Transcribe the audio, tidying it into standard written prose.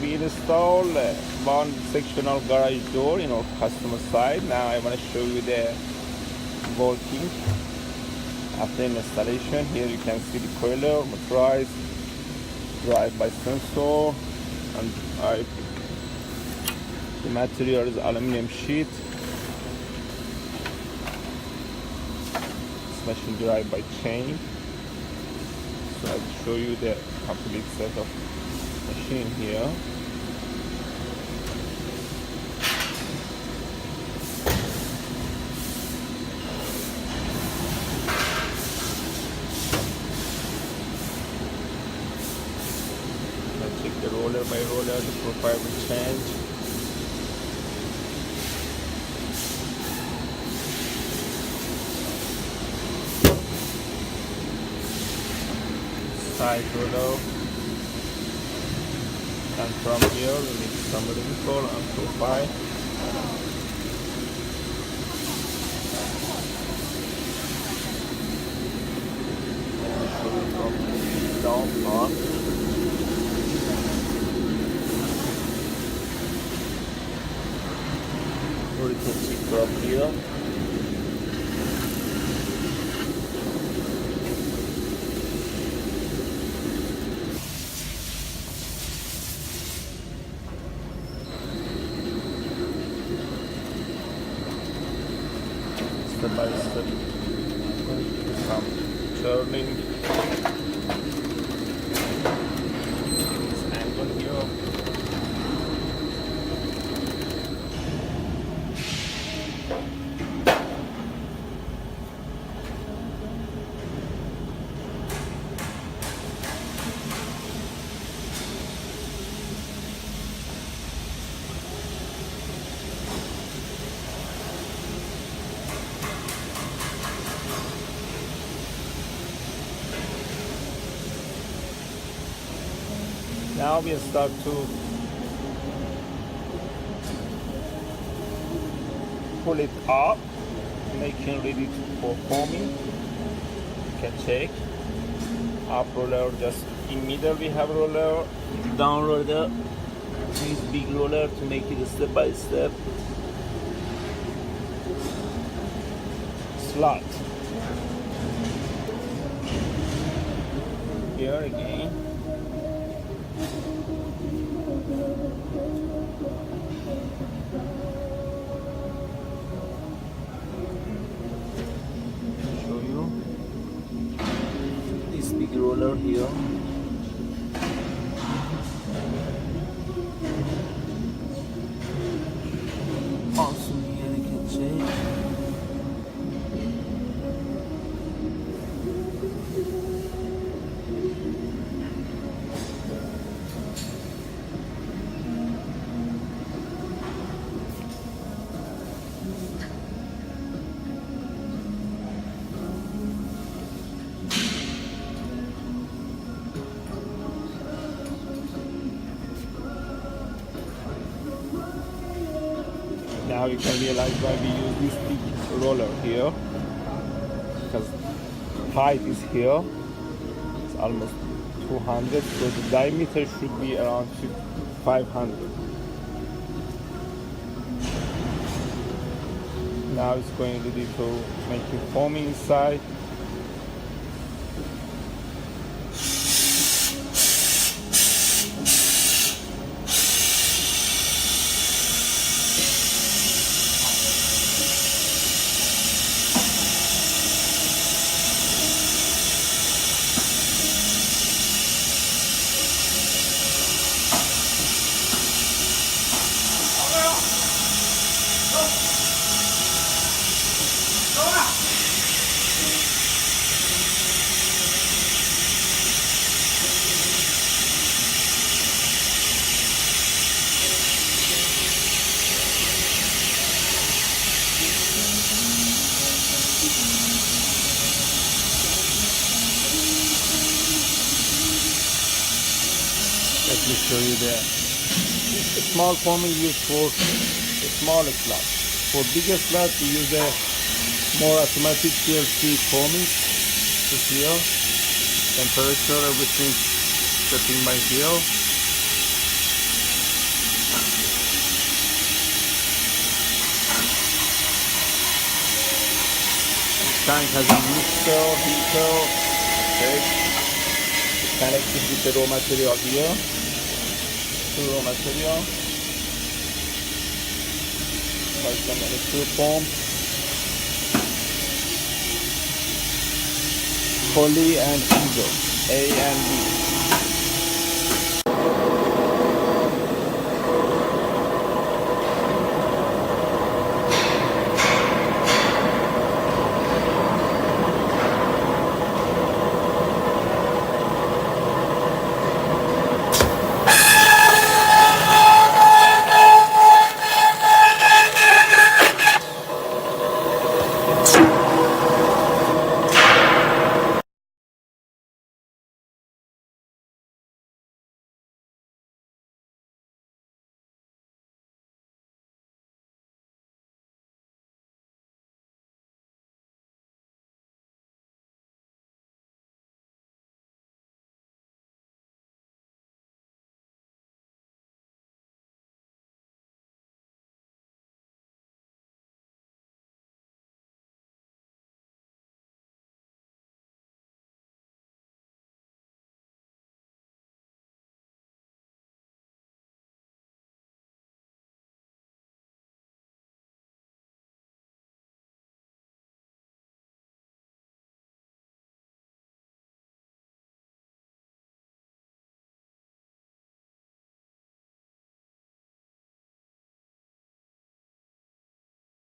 We installed one sectional garage door in our customer side. Now I want to show you the working after installation. Here you can see the coiler, motorized, drive-by sensor, and the material is aluminum sheet. This machine drive-by chain. So I'll show you the complete set of machine here. I'll check the roller by roller, the profile will change. Side roller. And from here we need some wrinkle and profile. Show you from down part. Or you can see from here. Step by step, some turning, this angle here. Now we start to pull it up, making ready for foaming. You can check. Up roller, just in middle we have roller, down roller, this big roller to make it step by step. Slot. Here again. Show you this big roller here. Also here you can check. Now you can realize why we use this big roller here, because height is here, it's almost 200, so the diameter should be around 500. Now it's going ready to make it foaming inside. Let me show you there. The small foaming used for the smaller slab. For bigger slab, we use a more automatic PLC foaming. To here, temperature, everything setting by here. tank has a mixer, heater, okay, connected with the raw material here, two raw material, some and a fuel pump, poly and diesel, A and B.